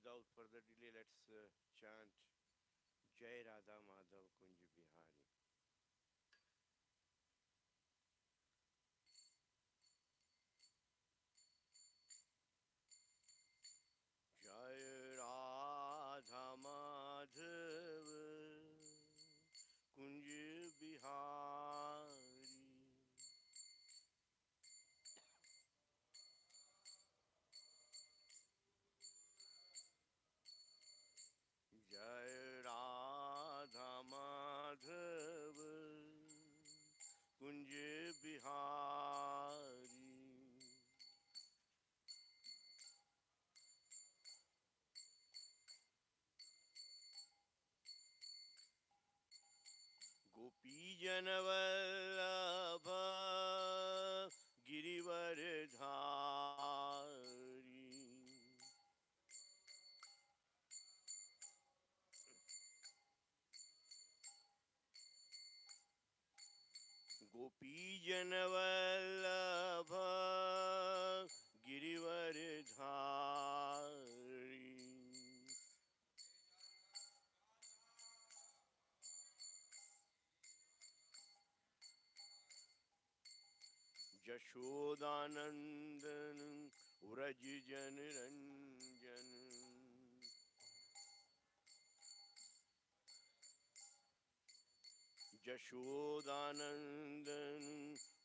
without further delay, let's chant Jai Radha Madhav Nikunja-bihari. Jai Radha Madhav Nikunja-bihari. Jai Radha Madhav Nikunja-bihari. Gopi Janavallabha Girivardhari. Gopi Janavallabha Girivardhari. Jashodanandan Uraj Janaranjan. Jashodanandan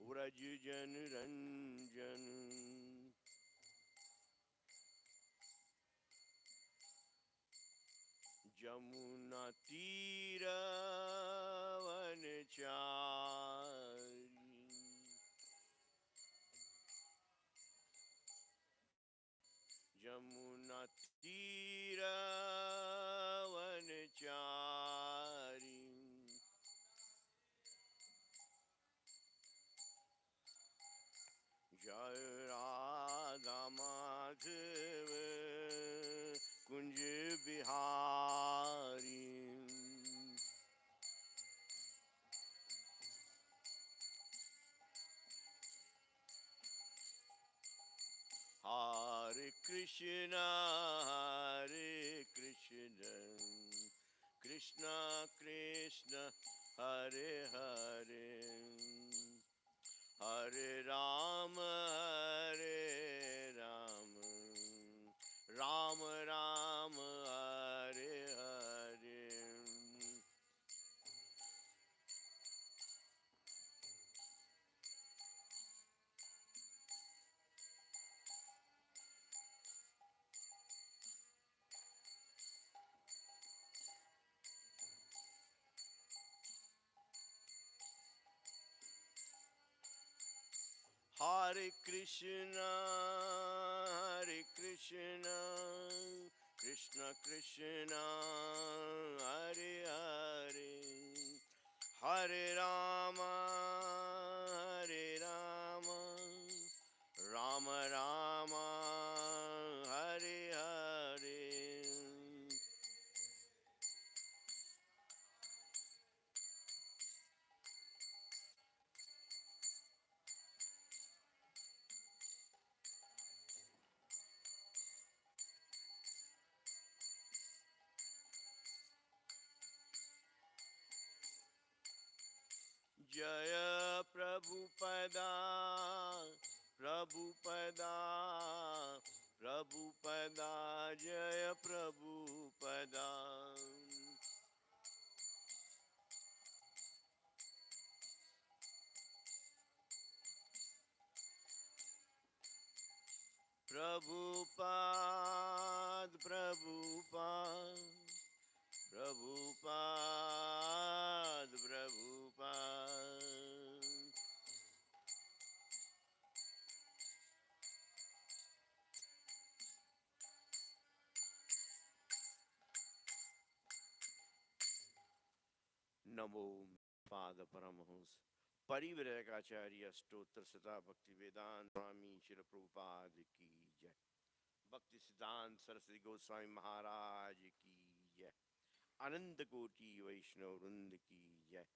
Uraj Janaranjan. Jamuna Tira Vanachari. Jamuna Tira Vanachari. Jai Radha Madhav Nikunja-bihari. Hare Krishna, Krishna Krishna, Hare Hare, Hare Rama, Rama Rama, Hare Hare. Hare Krishna, Krishna Krishna, Hare Hare, Hare Rama, Rama Rama, Hare Hare. Jaya Prabhupada, Prabhupada, Prabhupada, Jaya Prabhupada. Prabhupada, Prabhupada, Prabhupada, Prabhupada. Namo Pada Paramahans Parivrayakacharya Stotra Sata Bhakti Vedanta Swami Shri Prabhupada ki jai. Bhakti Siddhanta Saraswati Goswami Maharaj ki jai. Anand Koti Vaishnav Vrind ki jai.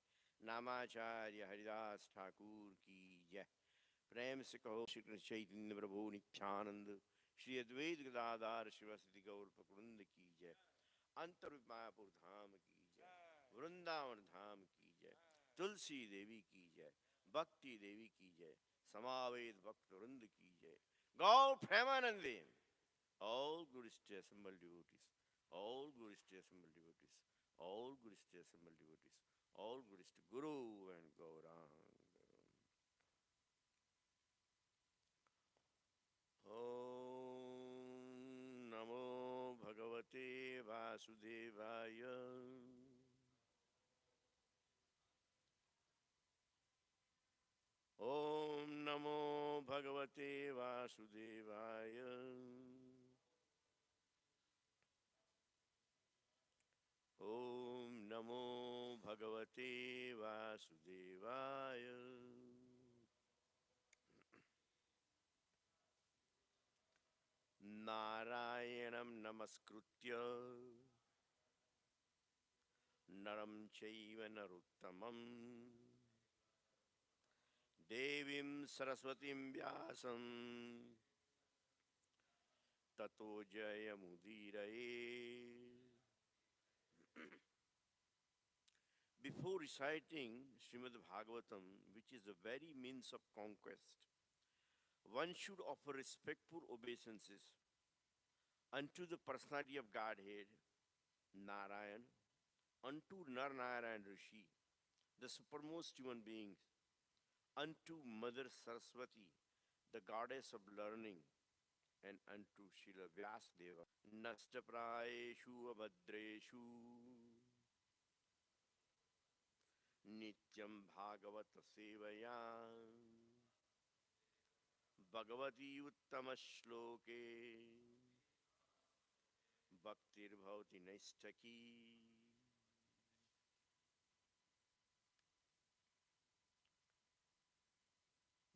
Namacharya Haridas Thakur ki jai. प्रेम से कहो श्री कृष्ण चैतन्य प्रभु नित्यानंद श्री अद्वैत गदाधार शिवसति गौर प्रकुंद की जय। अंतर मायापुर धाम की जय। वृंदावन धाम की जय। तुलसी देवी की जय। भक्ति देवी की जय। समावेद भक्त वृंद की जय। गौ प्रेमानंदे। All good stay assembled devotees. All good stay assembled devotees. All good stay assembled devotees. All good stay Guru and Gaurang. Om Namo Bhagavate Vasudevaya. Om Namo Bhagavate Vasudevaya. Om Namo Bhagavate Vasudevaya. Narayanam Namaskritya Naram Chaiva Naruttamam Devim Saraswatim Vyasam Tato Jayamudiraye. Before reciting Śrīmad-Bhāgavatam, which is the very means of conquest, one should offer respectful obeisances unto the personality of Godhead, Narayan, unto Narnarayan Rishi, the supermost human beings, unto Mother Saraswati, the goddess of learning, and unto Srila Vyasadeva, Nashtaprayeshu Abhadreshu, Nityam Bhagavata Sevaya, Bhagavati Uttama Shloke, Bhaktir Bhavati Naistaki.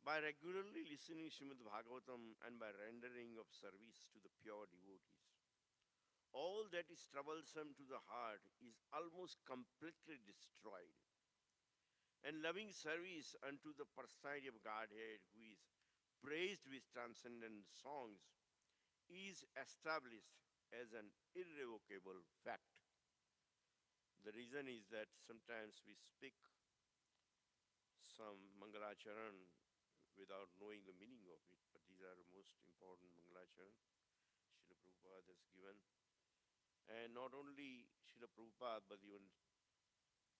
By regularly listening Śrīmad-Bhāgavatam and by rendering of service to the pure devotees, all that is troublesome to the heart is almost completely destroyed. And loving service unto the personality of Godhead, who is praised with transcendent songs, is established as an irrevocable fact. The reason is that sometimes we speak some Mangalacharan without knowing the meaning of it, but these are the most important Mangalacharan Srila Prabhupada has given. And not only Srila Prabhupada, but even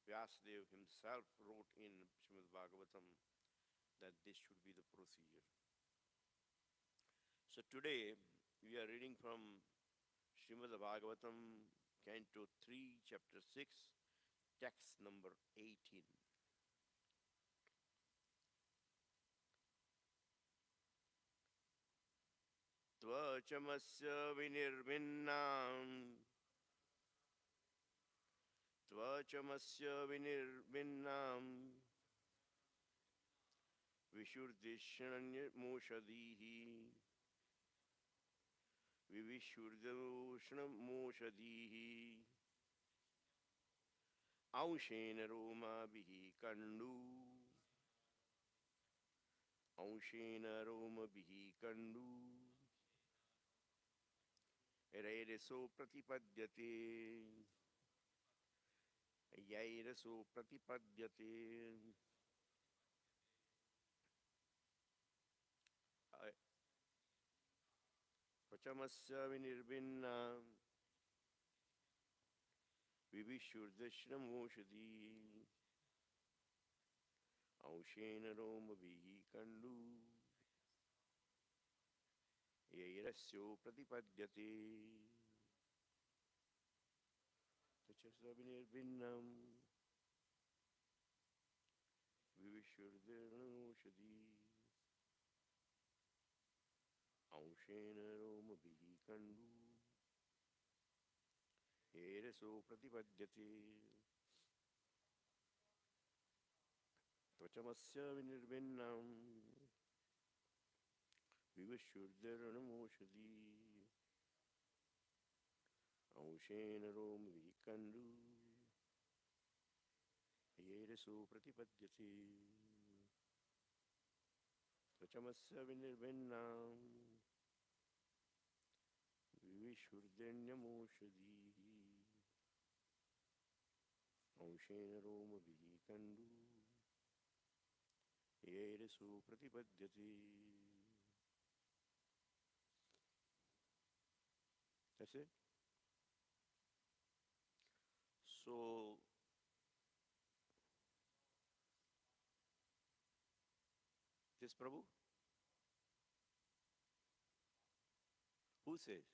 Vyasadeva himself wrote in Śrīmad-Bhāgavatam that this should be the procedure. So today we are reading from Śrīmad-Bhāgavatam, Canto 3, Chapter 6, text number 18. Tvachamasya vinirvinnam Tvachamasya vinirvinnam Vishurdishananya moshadihi Vivishurdaroshna moshadihi Aushena Roma bihi kandu Aushena Roma bihi kandu Eraireso pratipadyate Yaireso pratipadyate. Pachamasya vinirvinna Vivishurdashna moshadi Aushena Roma bihi kandu Yairasyo pratipadyate. Pachamasya vinirvinnam Vivishurdashna moshadi Aushena Roma bihi kandu Yairaso pratipadyate. Tvachamasya vinirvinnam Vivishurdashna moshadi Aushena Roma bihi kandu Yairaso pratipadyate. Tvachamasya vinirvinnam vishurdenyamaushadhi अंशेन रोमभिः Kandu येरसु प्रतिपद्यते. That's it. So this Prabhu, who says?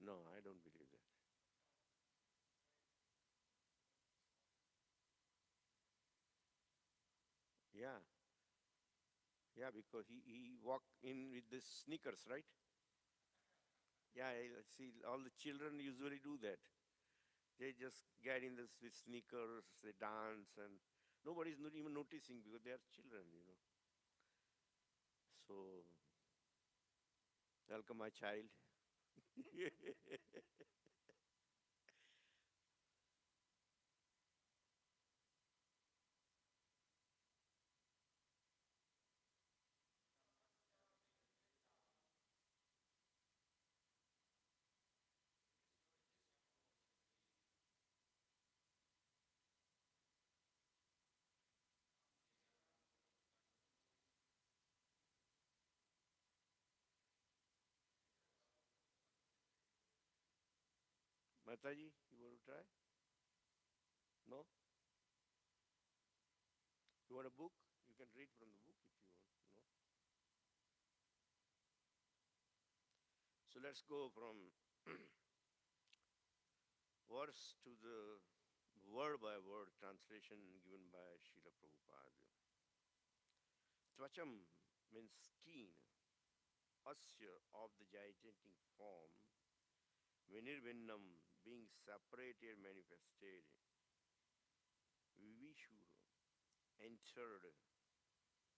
No, I don't believe that. Yeah, yeah, because he walked in with the sneakers, right? Yeah, I see all the children usually do that. They just get in this with sneakers, they dance, and nobody's not even noticing because they are children. So, welcome, my child. Mataji, you want to try? No? You want a book? You can read from the book if you want. No? So let's go from verse to the word by word translation given by Srila Prabhupada. Tvacham means skin, asya of the gigantic form, vinirvinnam being separated, manifested, vivishura entered,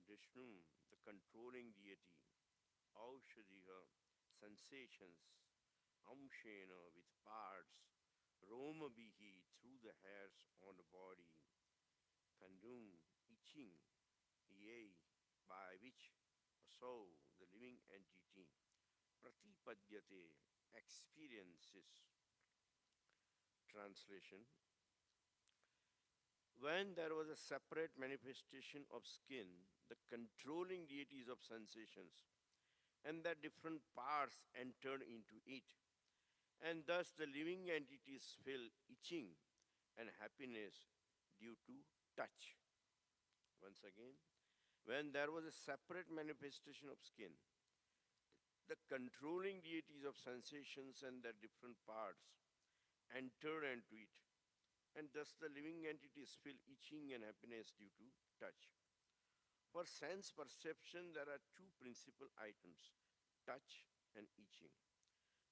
Vishnu the controlling deity, aushadhiha sensations, amshena with parts, romabihi through the hairs on the body, kandum itching, yea by which so the living entity pratipadyate experiences. Translation: when there was a separate manifestation of skin, the controlling deities of sensations, and that different parts entered into it, and thus the living entities feel itching and happiness due to touch. Once again, when there was a separate manifestation of skin, the controlling deities of sensations and their different parts enter into it, and thus the living entities feel itching and happiness due to touch. For sense perception, there are two principal items, touch and itching.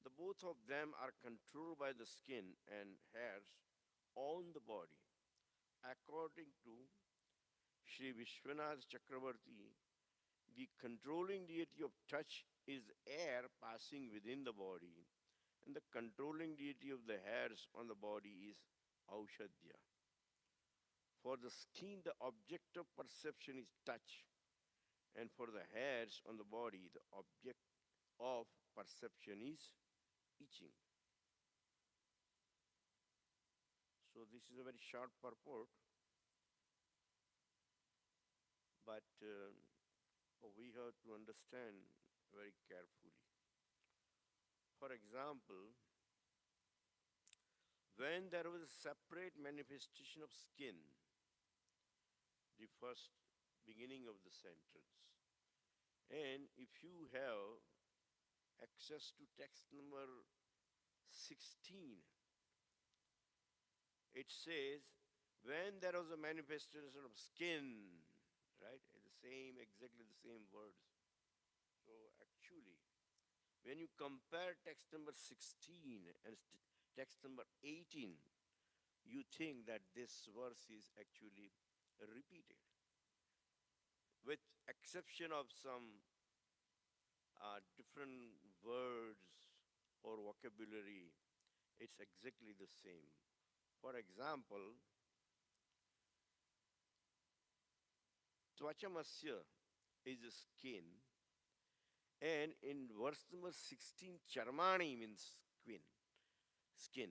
The both of them are controlled by the skin and hairs on the body. According to Sri Vishwanath Chakravarti, the controlling deity of touch is air passing within the body, and the controlling deity of the hairs on the body is Aushadhya. For the skin, the object of perception is touch, and for the hairs on the body, the object of perception is itching. So this is a very short purport, but we have to understand very carefully. For example, when there was a separate manifestation of skin, the first beginning of the sentence, and if you have access to text number 16, it says, when there was a manifestation of skin, right? Exactly the same words. So actually, when you compare text number 16 and text number 18, you think that this verse is actually repeated. With exception of some different words or vocabulary, it's exactly the same. For example, tvachamasya is the skin, And in verse number 16, charmani means skin.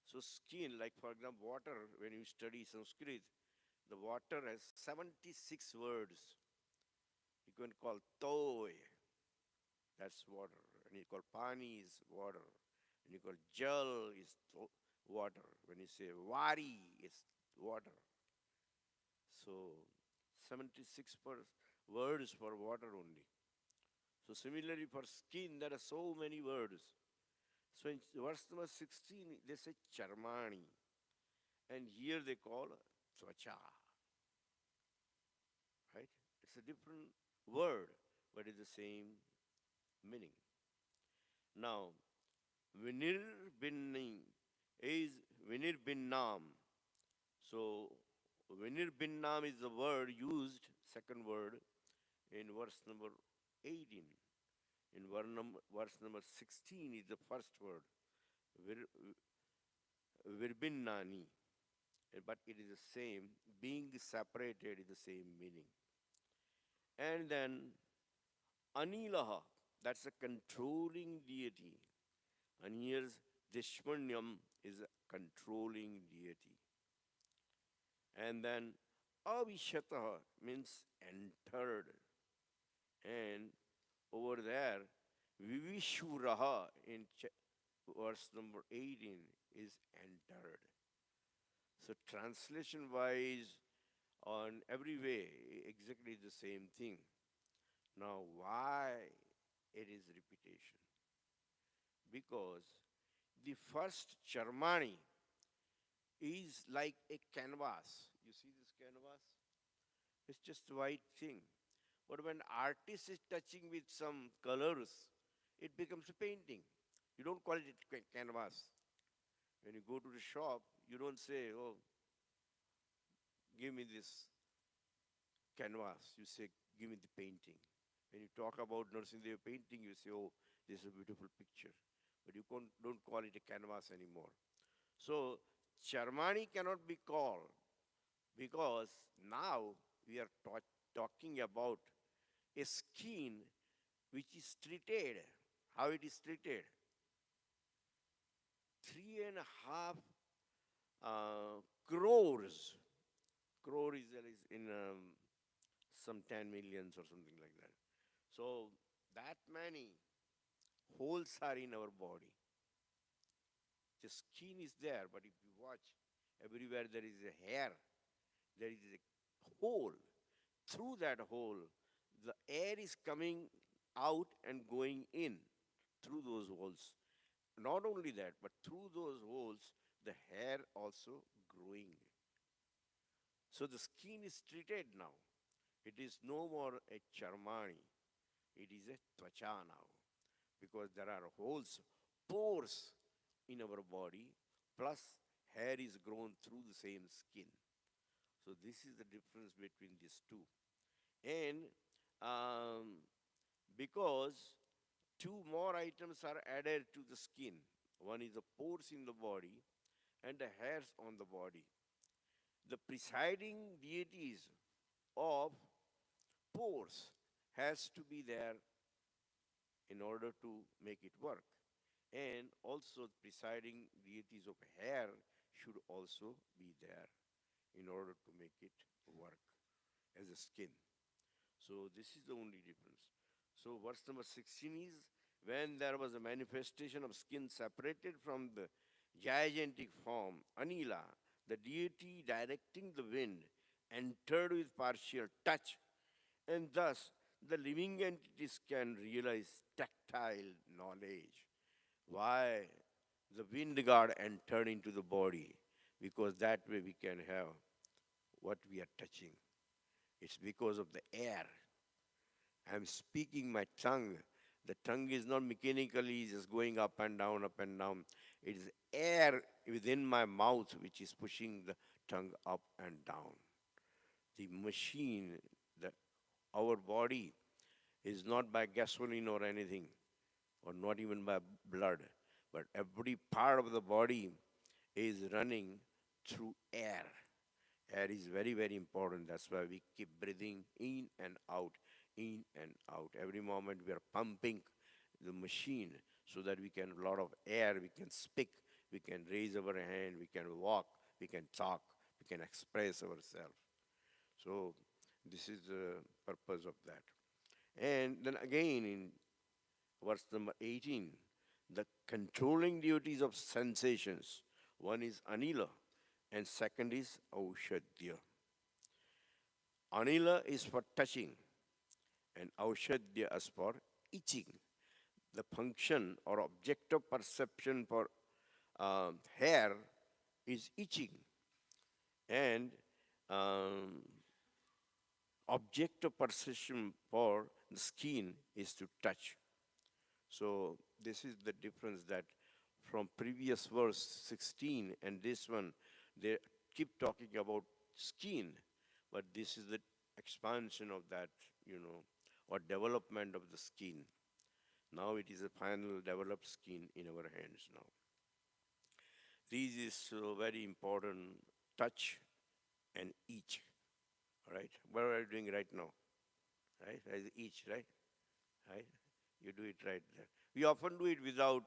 So skin, like for example, water, when you study Sanskrit, the water has 76 words. You can call toy, that's water. And you call pani is water. And you call jal is water. When you say vari, it's water. So 76 words for water only. So similarly for skin, there are so many words. So in verse number 16, they say charmani. And here they call tvacha, right? It's a different word, but it's the same meaning. Now, vinir binni is vinir binnam. So, vinir binnam is the word used, second word, in verse number 18. In verse number 16 is the first word, vir, virbinnani. But it is the same, being separated is the same meaning. And then Anilaha, that's a controlling deity. And here's Dishmanyam is a controlling deity. And then Avishataha means entered. And over there, Vivishuraha in verse number 18 is entered. So translation wise, on every way, exactly the same thing. Now, why it is repetition? Because the first Charmani is like a canvas. You see this canvas? It's just a white thing. But when artist is touching with some colors, it becomes a painting. You don't call it a canvas. When you go to the shop, you don't say, oh, give me this canvas. You say, give me the painting. When you talk about Narasimha painting, you say, oh, this is a beautiful picture. But you don't call it a canvas anymore. So, Charmani cannot be called because now we are talking about a skin which is treated. How it is treated? 3.5 crores. Crore is in some 10 millions or something like that. So that many holes are in our body. The skin is there, but if you watch, everywhere there is a hair, there is a hole. Through that hole, the air is coming out and going in through those holes. Not only that, but through those holes, the hair also growing. So the skin is treated now. It is no more a charmani. It is a tvacha now. Because there are holes, pores in our body, plus hair is grown through the same skin. So this is the difference between these two. And because two more items are added to the skin. One is the pores in the body and the hairs on the body. The presiding deities of pores has to be there in order to make it work. And also presiding deities of hair should also be there in order to make it work as a skin. So this is the only difference. So verse number 16 is when there was a manifestation of skin separated from the gigantic form, Anila, the deity directing the wind, entered with partial touch, and thus the living entities can realize tactile knowledge. Why the wind god entered into the body? Because that way we can have what we are touching. It's because of the air. I'm speaking my tongue. The tongue is not mechanically just going up and down, up and down. It is air within my mouth which is pushing the tongue up and down. The machine, our body is not by gasoline or anything, or not even by blood, but every part of the body is running through air. Air is very, very important. That's why we keep breathing in and out. in and out. Every moment we are pumping the machine so that we can, a lot of air, we can speak, we can raise our hand, we can walk, we can talk, we can express ourselves. So this is the purpose of that. And then again in verse number 18, the controlling duties of sensations. One is anila and second is aushadya. Anila is for touching and aushadya is for itching. The function or object of perception for hair is itching, and um, object of perception for the skin is to touch. So this is the difference, that from previous verse 16 and this one, they keep talking about skin, but this is the expansion of that, or development of the skin. Now it is a final developed skin in our hands now. This is very important, touch and each. All right, what are you doing right now? Right, as each, right? Right, you do it right there. We often do it without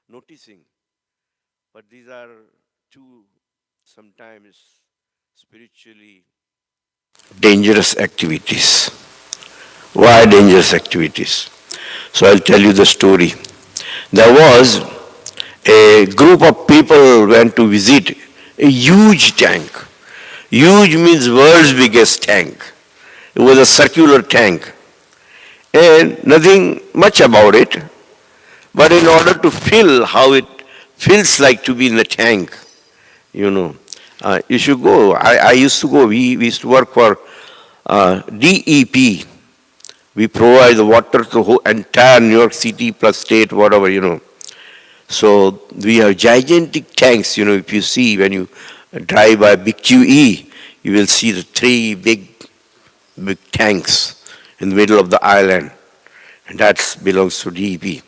noticing, but these are two sometimes spiritually dangerous activities. Why dangerous activities? So I'll tell you the story. There was a group of people went to visit a huge tank. Huge means world's biggest tank. It was a circular tank. And nothing much about it. But in order to feel how it feels like to be in the tank, you should go. I used to go. We used to work for DEP. We provide the water to the whole entire New York City plus state, whatever. So we have gigantic tanks. If you see when you drive by Big QE, you will see the three big tanks in the middle of the island, and that belongs to DEP.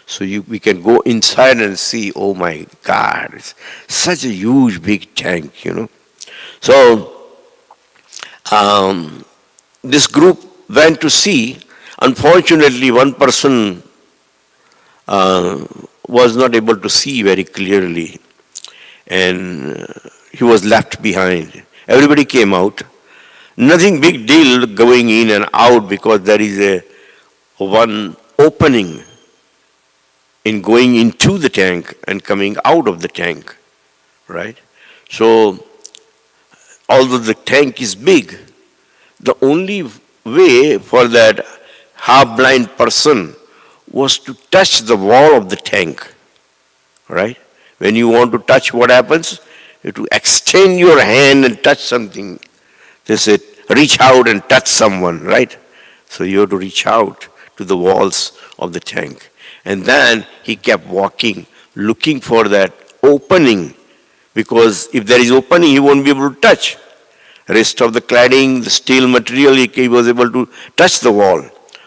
So we can go inside and see, oh my God, it's such a huge big tank, So this group went to see. Unfortunately, one person was not able to see very clearly, and he was left behind. Everybody came out. Nothing big deal going in and out, because there is a one opening in going into the tank and coming out of the tank, right? So although the tank is big, the only way for that half-blind person was to touch the wall of the tank, right? When you want to touch, what happens? You have to extend your hand and touch something. They said, reach out and touch someone, right? So you have to reach out to the walls of the tank. And then he kept walking, looking for that opening, because if there is opening, he won't be able to touch. Rest of the cladding, the steel material, he was able to touch the wall.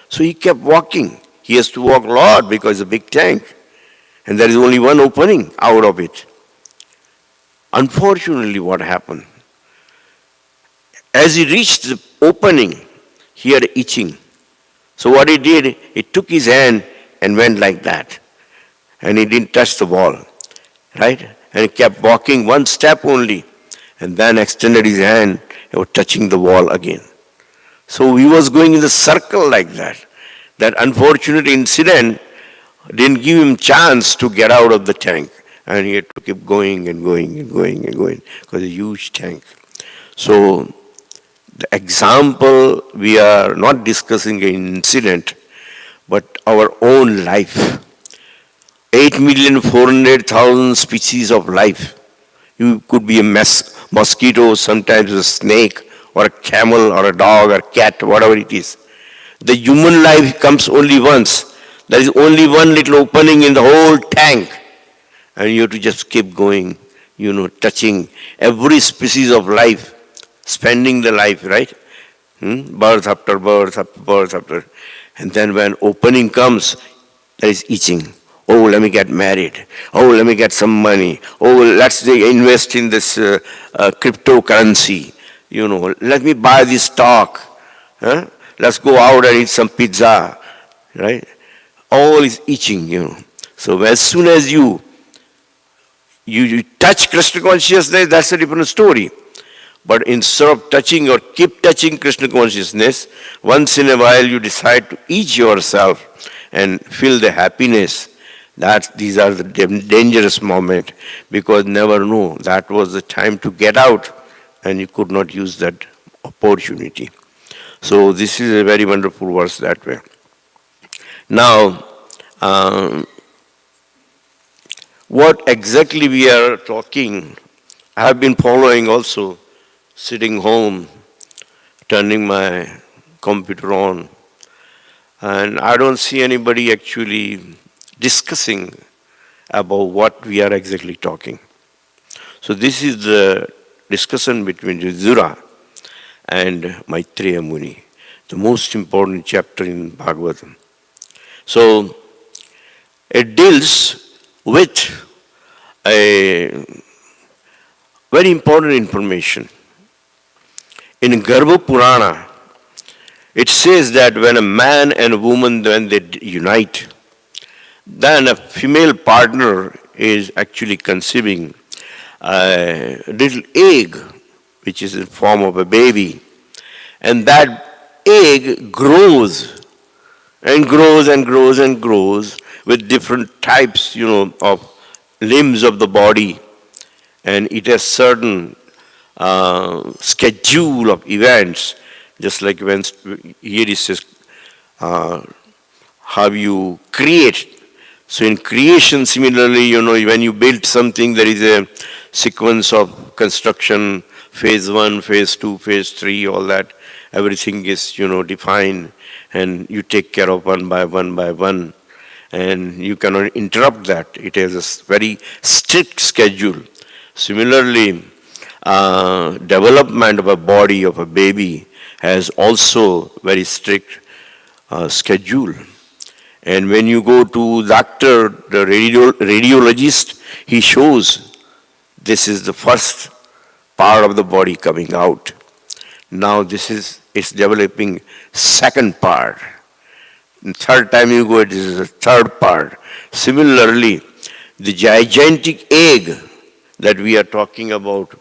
So he kept walking. He has to walk a lot because it's a big tank. And there is only one opening out of it. Unfortunately, what happened? As he reached the opening, he had itching. So what he did, he took his hand and went like that. And he didn't touch the wall, right? And he kept walking one step only, and then extended his hand and was touching the wall again. So he was going in the circle like that. That unfortunate incident didn't give him chance to get out of the tank. And he had to keep going and going and going and going, because it's a huge tank. So the example, we are not discussing an incident, but our own life. 8,400,000 species of life. You could be a mosquito, sometimes a snake, or a camel, or a dog, or cat, whatever it is. The human life comes only once. There is only one little opening in the whole tank. And you have to just keep going, touching every species of life, spending the life, right? Birth after birth after birth after. And then when opening comes, there is itching. Oh, let me get married. Oh, let me get some money. Oh, let's invest in this cryptocurrency. Let me buy this stock. let's go out and eat some pizza, right? All is itching. So as soon as you touch Krishna consciousness, that's a different story. But instead of touching or keep touching Krishna consciousness, once in a while you decide to ease yourself and feel the happiness. These are the dangerous moments, because never know, that was the time to get out and you could not use that opportunity. So this is a very wonderful verse that way. Now, what exactly we are talking, I have been following also, sitting home, turning my computer on, and I don't see anybody actually discussing about what we are exactly talking. So this is the discussion between Yudhira and Maitreya Muni, the most important chapter in Bhagavatam. So it deals with a very important information. In Garbha Purana, it says that when a man and a woman, when they unite, then a female partner is actually conceiving a little egg, which is in form of a baby. And that egg grows and grows and grows and grows with different types, of limbs of the body. And it has certain schedule of events, just like when here it says how you create. So in creation, similarly, when you build something, there is a sequence of construction, phase 1, phase 2, phase 3, all that. Everything is, defined, and you take care of one by one, and you cannot interrupt that. It has a very strict schedule. Similarly, development of a body of a baby has also very strict schedule. And when you go to doctor, the radiologist, he shows this is the first part of the body coming out. Now it's developing second part. And third time you go, this is the third part. Similarly, the gigantic egg that we are talking about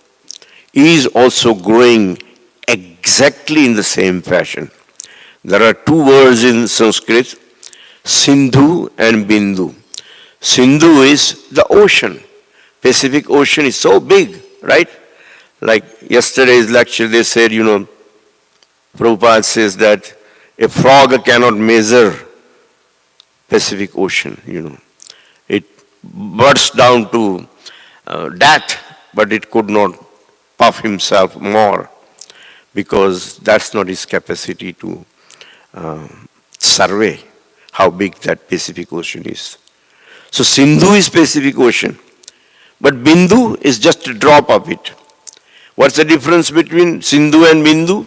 is also growing exactly in the same fashion. There are two words in Sanskrit, Sindhu and Bindu. Sindhu is the ocean. Pacific Ocean is so big, right? Like yesterday's lecture, they said, Prabhupada says that a frog cannot measure Pacific Ocean, It burst down to death, but it could not puff himself more, because that's not his capacity to survey how big that Pacific Ocean is. So Sindhu is Pacific Ocean, but Bindu is just a drop of it. What's the difference between Sindhu and Bindu?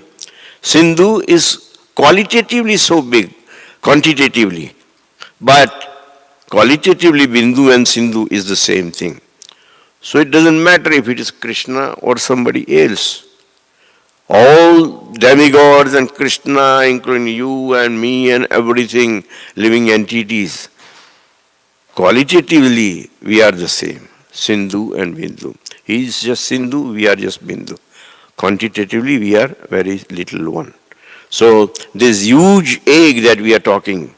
Sindhu is qualitatively so big, quantitatively, but qualitatively Bindu and Sindhu is the same thing. So it doesn't matter if it is Krishna or somebody else. All demigods and Krishna, including you and me and everything, living entities, qualitatively we are the same, Sindhu and Bindu. He is just Sindhu, we are just Bindu. Quantitatively we are very little one. So this huge egg that we are talking,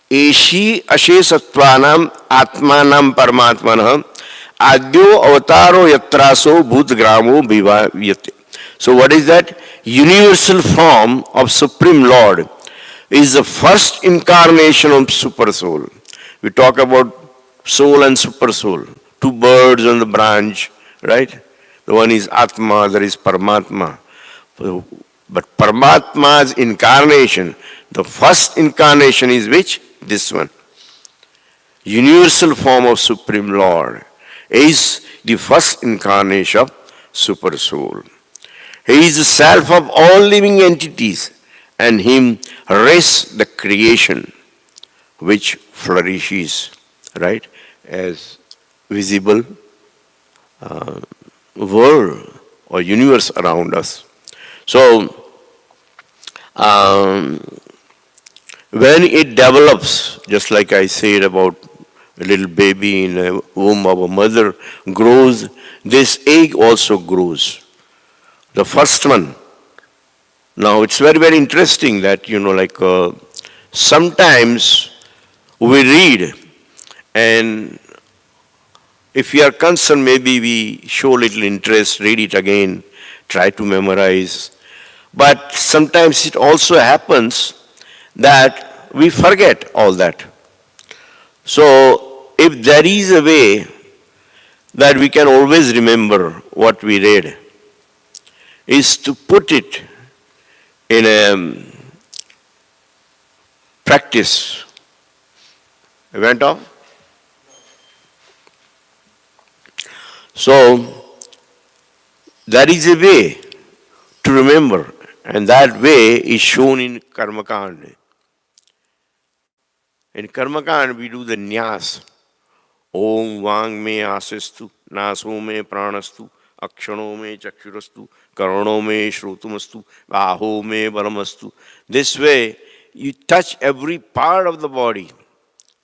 Eshi Ashesatvanam Atmanam Paramatmanam Adyo Avataro Yatraso Bhutgramo Bhivavyate. So what is that? Universal form of Supreme Lord is the first incarnation of Super Soul. We talk about soul and Super Soul, two birds on the branch, right? The one is Atma, the other is Paramatma. But Paramatma's incarnation, the first incarnation is which? This one. Universal form of Supreme Lord is the first incarnation of Super Soul. He is the self of all living entities, and him rests the creation which flourishes, right, as visible world or universe around us. So, Um, when it develops, just like I said about a little baby in a womb of a mother grows, this egg also grows. The first one. Now it's very, very interesting that, sometimes we read, and if we are concerned, maybe we show little interest, read it again, try to memorize. But sometimes it also happens that we forget all that. So if there is a way that we can always remember what we read, is to put it in a practice. I went off. So there is a way to remember, and that way is shown in Karmakand. In Karmakand, we do the nyas. Om Vang me asastu, naso me pranastu, akshano me chakshurastu, karano me shrutumastu, baho me balamastu. This way, you touch every part of the body.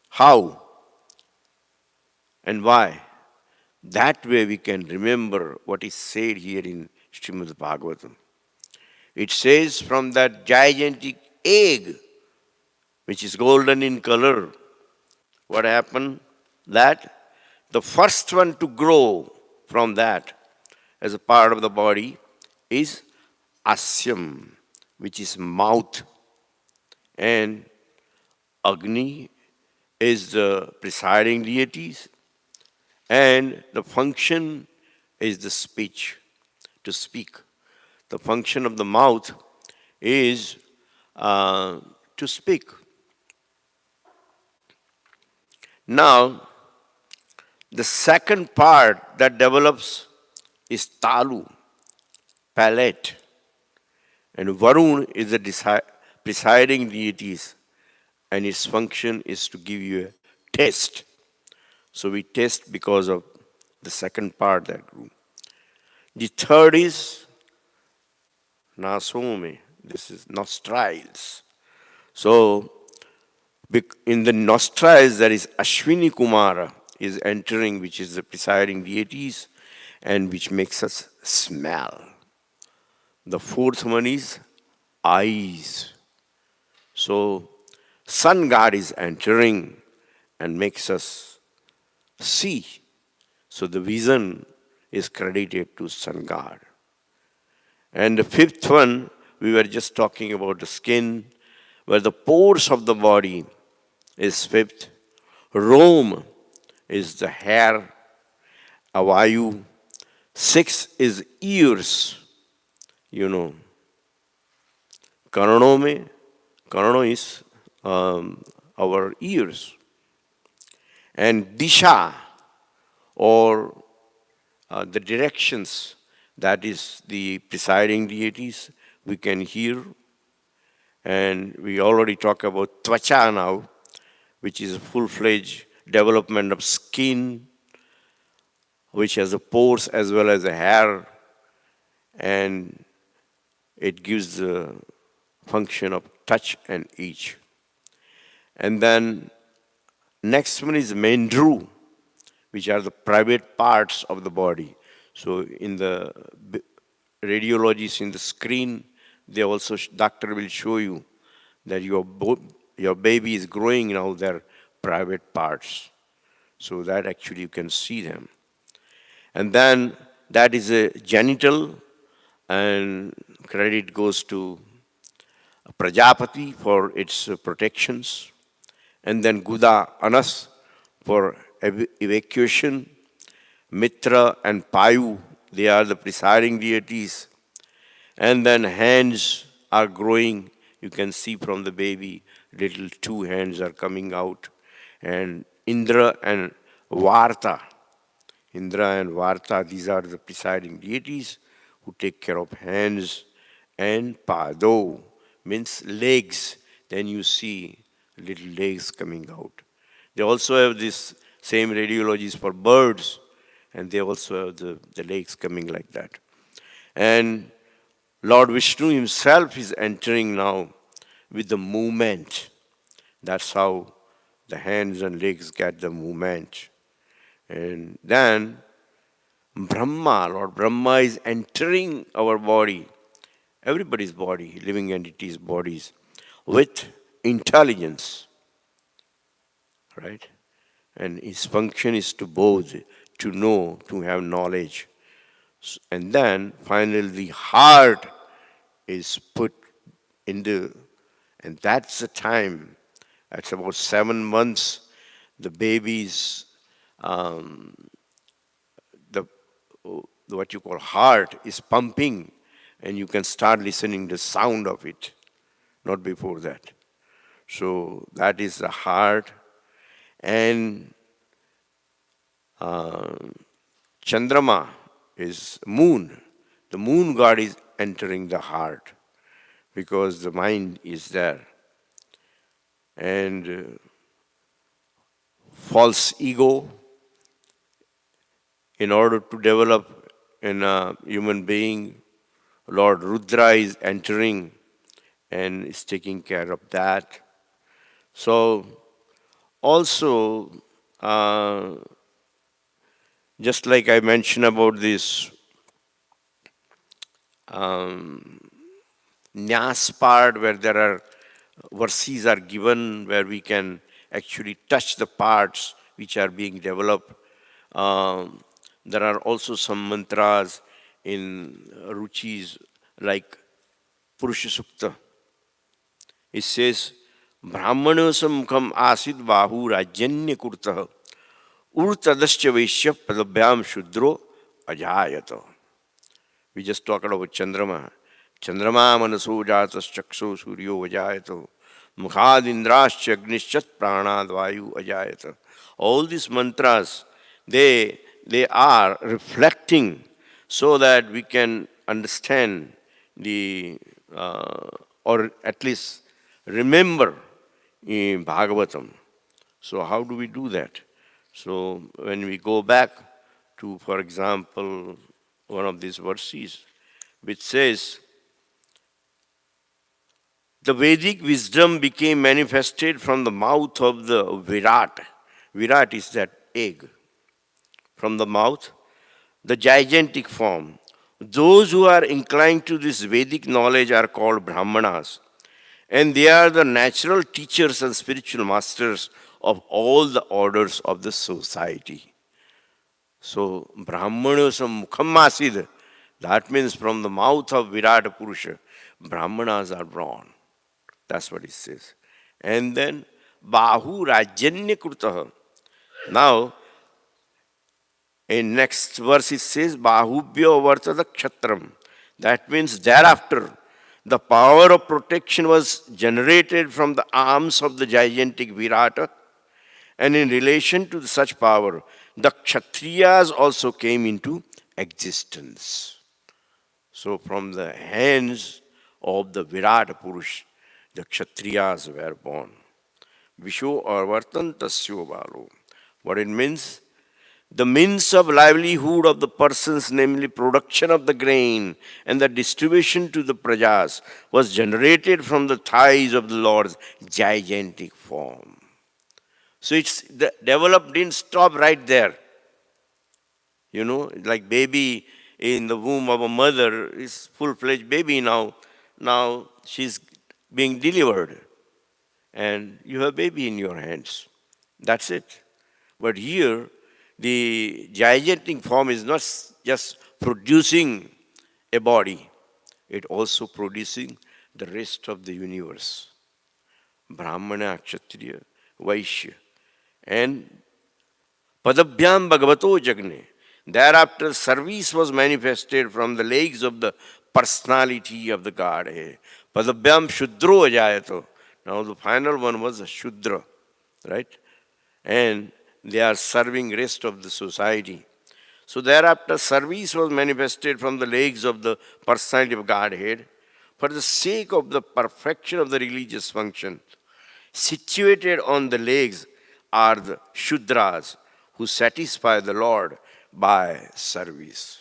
How and why? That way we can remember what is said here in Śrīmad-Bhāgavatam. It says from that gigantic egg, which is golden in color, what happened? That the first one to grow from that as a part of the body is asyam, which is mouth. And Agni is the presiding deities, and the function is the speech, to speak. The function of the mouth is to speak. Now, the second part that develops is Talu, palate. And Varun is the presiding deities, and its function is to give you a taste. So we taste because of the second part that grew. The third is Nasome. This is nostrils. So in the nostrils there is Ashwini Kumara is entering, which is the presiding deities, and which makes us smell. The fourth one is eyes. So sun god is entering and makes us see. So the vision is credited to sun god. And the fifth one, we were just talking about the skin, where the pores of the body is fifth. Rome is the hair, avayu. Sixth is ears, Karano is our ears. And disha, or the directions, that is the presiding deities, we can hear. And we already talked about tvacha now, which is a full-fledged development of skin, which has the pores as well as the hair, and it gives the function of touch and each. And then next one is mendru, which are the private parts of the body. So in the radiologists in the screen, they also, doctor will show you that your baby is growing now their private parts. So that actually you can see them. And then that is a genital, and credit goes to Prajapati for its protections. And then Guda Anas for evacuation. Mitra and Payu, they are the presiding deities. And then hands are growing. You can see from the baby, little two hands are coming out. And Indra and Varta. Indra and Varta, these are the presiding deities who take care of hands. And Pado means legs. Then you see little legs coming out. They also have this same radiologies for birds, and they also have the legs coming like that. And Lord Vishnu himself is entering now with the movement. That's how the hands and legs get the movement. And then Brahma, Lord Brahma is entering our body, everybody's body, living entities' bodies, with intelligence, right? And his function is to both, to know, to have knowledge. And then finally the heart is put into, and that's the time. That's about 7 months. The baby's, the what you call heart is pumping, and you can start listening the sound of it, not before that. So that is the heart. And Chandrama is moon. The moon god is entering the heart because the mind is there. And false ego, in order to develop in a human being, Lord Rudra is entering and is taking care of that. So also, just like I mentioned about this Nyas part, where there are verses are given where we can actually touch the parts which are being developed. There are also some mantras in Ruchis like Purusha Sukta. It says, Brahmanasam kam asid bahu rajanya kurtah urtadascha vaishya padabhyam shudro ajayata. We just talked about Chandrama. Chandrama manaso jatas chakso suryo vajayata. Mukhad indrascha agnischat pranad vayu ajayata. All these mantras, they are reflecting so that we can understand the, or at least remember in Bhagavatam. So how do we do that? So when we go back to, for example, one of these verses, which says, the Vedic wisdom became manifested from the mouth of the Virat. Virat is that egg. From the mouth, the gigantic form. Those who are inclined to this Vedic knowledge are called Brahmanas. And they are the natural teachers and spiritual masters of all the orders of the society. So, Brahmanasam Mukhamasid, that means from the mouth of Virat Purusha, Brahmanas are born. That's what it says. And then, Bahu Rajanya Krutaha. Now, in next verse it says, Bahubhyo Vartada Kshatram. That means thereafter, the power of protection was generated from the arms of the gigantic Virata. And in relation to such power, the Kshatriyas also came into existence. So from the hands of the Virat Purush, the Kshatriyas were born. Visho or Vartan Tasyo Balo. What it means? The means of livelihood of the persons, namely production of the grain and the distribution to the prajas, was generated from the thighs of the Lord's gigantic form. So it's developed, didn't stop right there. You know, like baby in the womb of a mother is full-fledged baby now. Now she's being delivered and you have baby in your hands. That's it. But here, the gigantic form is not just producing a body, it also producing the rest of the universe. Brahmana, Kshatriya, Vaishya. And Padabhyam Bhagavato Jagne. Thereafter, service was manifested from the legs of the personality of the Godhead. Padabhyam Shudro Ajayato. Now the final one was a Shudra, right? And they are serving rest of the society. So thereafter, service was manifested from the legs of the personality of Godhead for the sake of the perfection of the religious function. Situated on the legs are the Shudras who satisfy the Lord by service.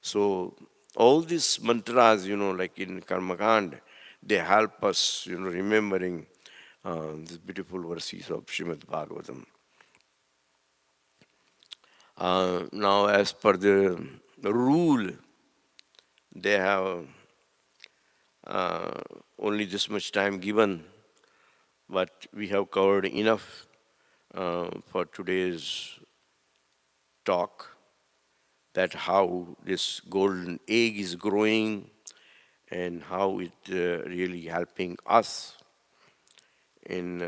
So All these mantras, like in Karmakand, they help us, remembering these beautiful verses of Śrīmad-Bhāgavatam. Now, as per the rule, they have only this much time given, but we have covered enough for today's talk, that how this golden egg is growing and how it really helping us in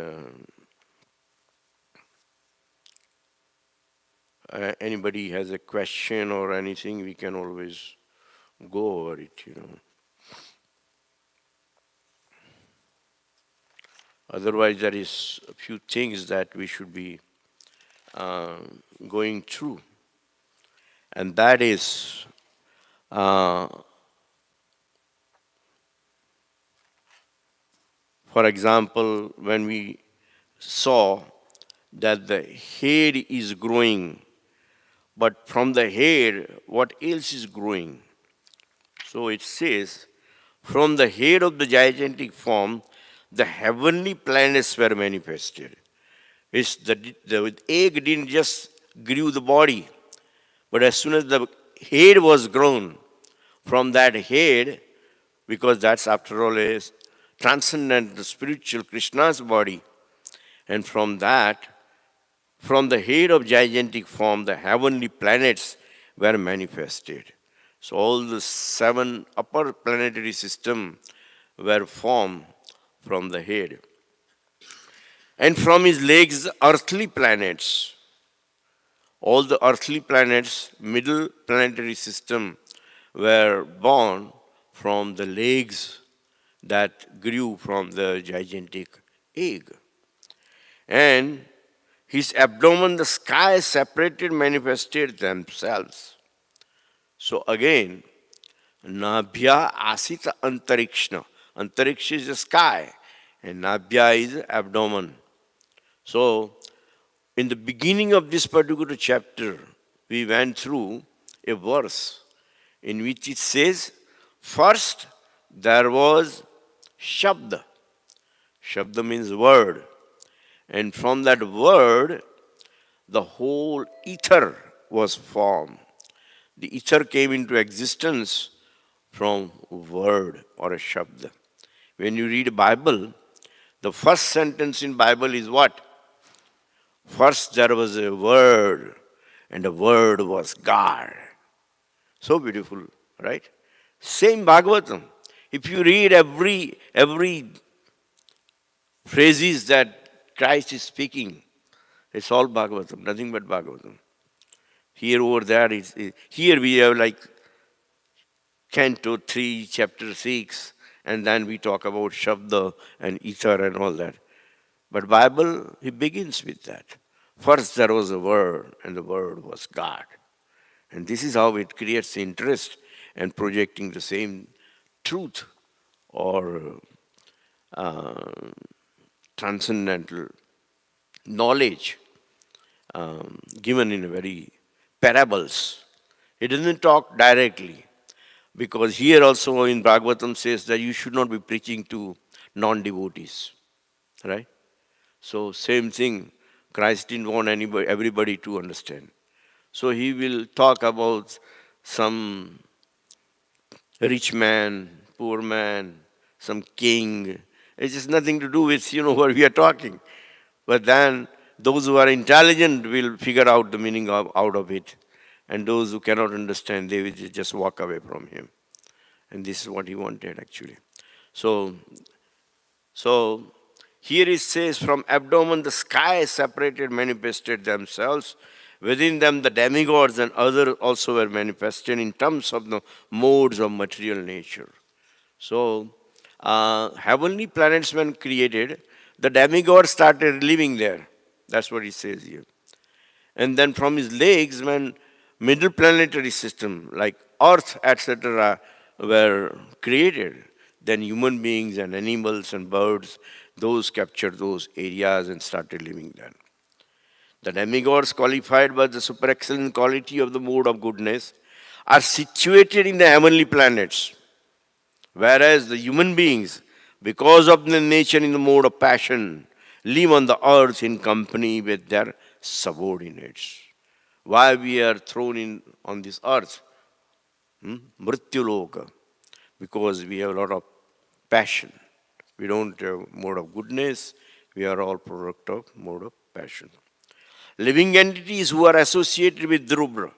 anybody has a question or anything, we can always go over it. Otherwise, there is a few things that we should be going through. And that is, for example, when we saw that the hair is growing, but from the hair, what else is growing? So it says, from the hair of the gigantic form, the heavenly planets were manifested. The egg didn't just grew the body, but as soon as the head was grown, from that head, because that's after all a transcendent spiritual Krishna's body, and from that, from the head of gigantic form, the heavenly planets were manifested. So all the 7 upper planetary system were formed from the head. And from his legs, earthly planets, all the earthly planets, middle planetary system, were born from the legs that grew from the gigantic egg. And his abdomen, the sky separated, manifested themselves. So again, Nabhya Asita Antarikshna. Antariksha is the sky, and Nabhya is abdomen. So, in the beginning of this particular chapter, we went through a verse in which it says, first there was Shabda. Shabda means word. And from that word, the whole ether was formed. The ether came into existence from word or a Shabda. When you read Bible, the first sentence in Bible is what? First there was a word, and the word was God. So beautiful, right? Same Bhagavatam. If you read every phrases that Christ is speaking, it's all Bhagavatam, nothing but Bhagavatam. Here, over there, here we have like Canto 3, Chapter 6, and then we talk about Shabda and Ether and all that. But Bible, he begins with that. First there was a word, and the word was God. And this is how it creates interest and projecting the same truth or transcendental knowledge given in a very parables. It doesn't talk directly, because here also in Bhagavatam says that you should not be preaching to non-devotees, right? So same thing, Christ didn't want everybody to understand. So he will talk about some rich man, poor man, some king. It's just nothing to do with, what we are talking. But then those who are intelligent will figure out the meaning out of it. And those who cannot understand, they will just walk away from him. And this is what he wanted actually. So here it says, from abdomen the sky separated, manifested themselves. Within them the demigods and others also were manifested in terms of the modes of material nature. So heavenly planets when created, the demigods started living there. That's what it says here. And then from his legs, when middle planetary system like Earth, etc., were created, then human beings and animals and birds, those captured those areas and started living there. The demigods, qualified by the super excellent quality of the mode of goodness, are situated in the heavenly planets, whereas the human beings, because of their nature in the mode of passion, live on the earth in company with their subordinates. Why we are thrown in on this earth? Mrityuloka. Because we have a lot of passion. We don't have mode of goodness. We are all product of mode of passion. Living entities who are associated with Rudra.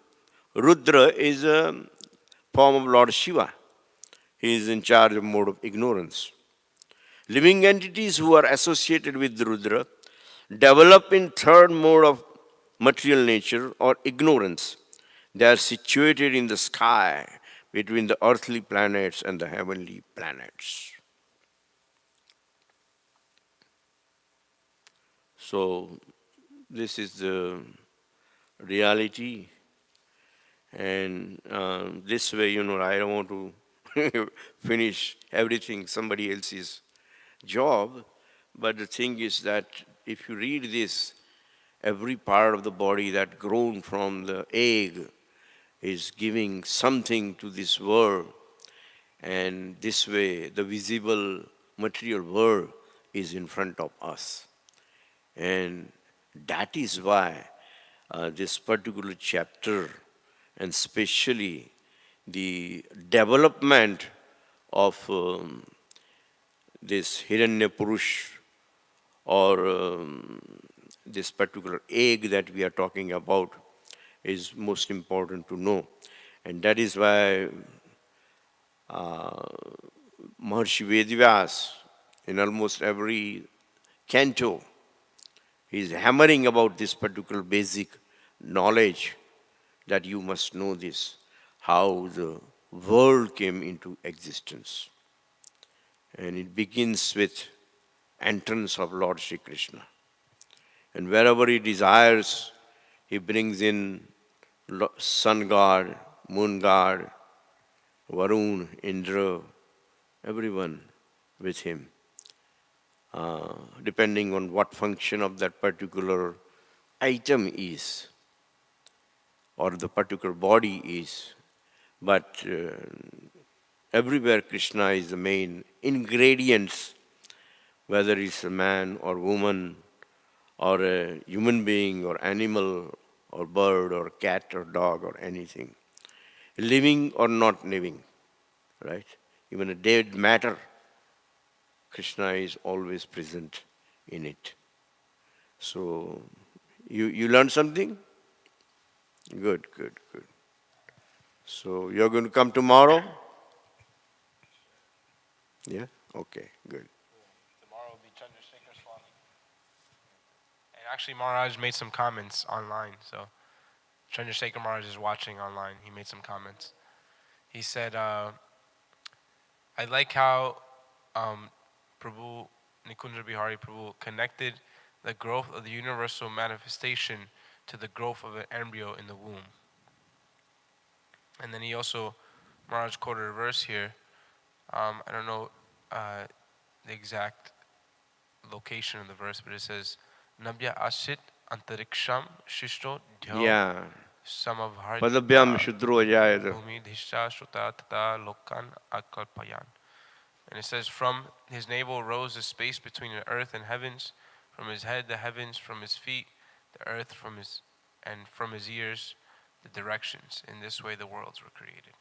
Rudra is a form of Lord Shiva. He is in charge of mode of ignorance. Living entities who are associated with Rudra develop in third mode of material nature or ignorance. They are situated in the sky between the earthly planets and the heavenly planets. So, this is the reality. And this way, I don't want to finish everything somebody else's job. But the thing is that if you read this, every part of the body that grown from the egg is giving something to this world. And this way, the visible material world is in front of us. And that is why this particular chapter, and especially the development of this Hiranya Purush, or this particular egg that we are talking about, is most important to know. And that is why Maharshi Vedvyas, in almost every canto, he is hammering about this particular basic knowledge, that you must know this, how the world came into existence. And it begins with entrance of Lord Sri Krishna. And wherever he desires, he brings in sun god, moon god, Varun, Indra, everyone with him, depending on what function of that particular item is, or the particular body is. But everywhere Krishna is the main ingredients, whether it's a man or woman, or a human being or animal or bird or cat or dog or anything, living or not living, right? Even a dead matter, Krishna is always present in it. So, you learned something? Good, good, good. So, you're going to come tomorrow? Yeah? Okay, good. Tomorrow will be Chandrasekhar Swami. And actually, Maharaj made some comments online. So, Chandrasekhar Maharaj is watching online. He made some comments. He said, I like how Prabhu, Nikunja-bihari Prabhu, connected the growth of the universal manifestation to the growth of an embryo in the womb. And then he also, Maharaj quoted a verse here. I don't know the exact location of the verse, but it says, Nabya asit antariksham shishto dhyo Yeah. samavharita Padabhyam Shudro Jayada. bhumi dhisha shuta tata lokan akalpayan. And it says, from his navel rose the space between the earth and heavens, from his head the heavens, from his feet the earth, and from his ears the directions. In this way the worlds were created.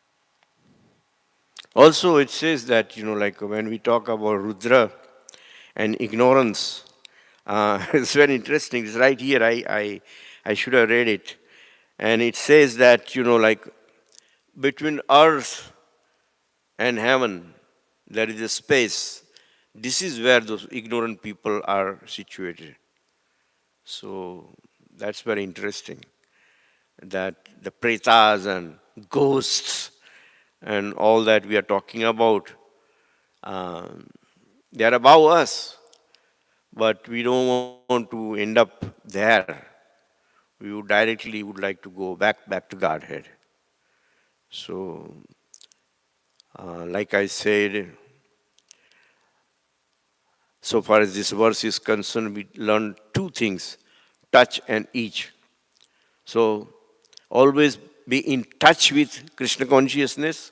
Also, it says that, like when we talk about Rudra and ignorance, it's very interesting. It's right here. I should have read it. And it says that, like between earth and heaven, there is a space. This is where those ignorant people are situated. So that's very interesting, that the pretas and ghosts and all that we are talking about, they are above us, but we don't want to end up there. We would like to go back to Godhead. So, like I said, so far as this verse is concerned, we learn two things: touch and each. So, always be in touch with Krishna consciousness,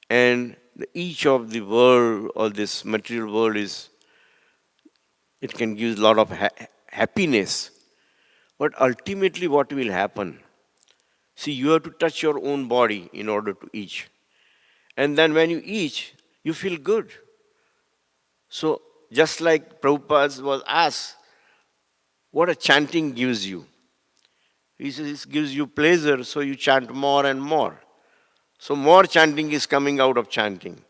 and each of the world or this material world it can give a lot of happiness. But ultimately what will happen? See, you have to touch your own body in order to eat. And then when you eat, you feel good. So just like Prabhupada was asked, what a chanting gives you. He says it gives you pleasure, so you chant more and more. So more chanting is coming out of chanting.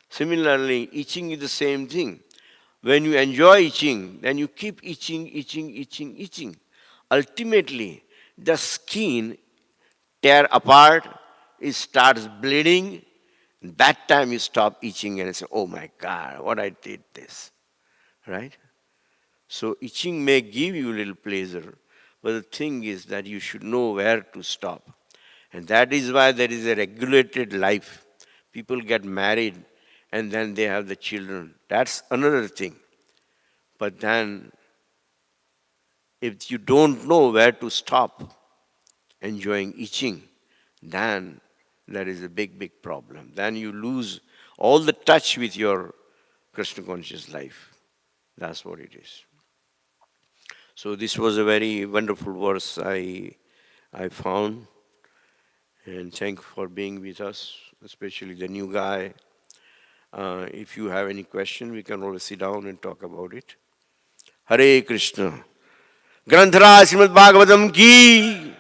Similarly, eating is the same thing. When you enjoy eating, then you keep eating. Ultimately, the skin tear apart, it starts bleeding. That time you stop eating and say, oh my God, what I did this. Right? So eating may give you a little pleasure, but the thing is that you should know where to stop. And that is why there is a regulated life. People get married and then they have the children. That's another thing. But then, if you don't know where to stop enjoying eating, then there is a big problem. Then you lose all the touch with your Krishna conscious life. That's what it is. So this was a very wonderful verse I found. And thank you for being with us, especially the new guy. If you have any question, we can always sit down and talk about it. Hare Krishna. ग्रंथराज Shrimad Bhagavatam की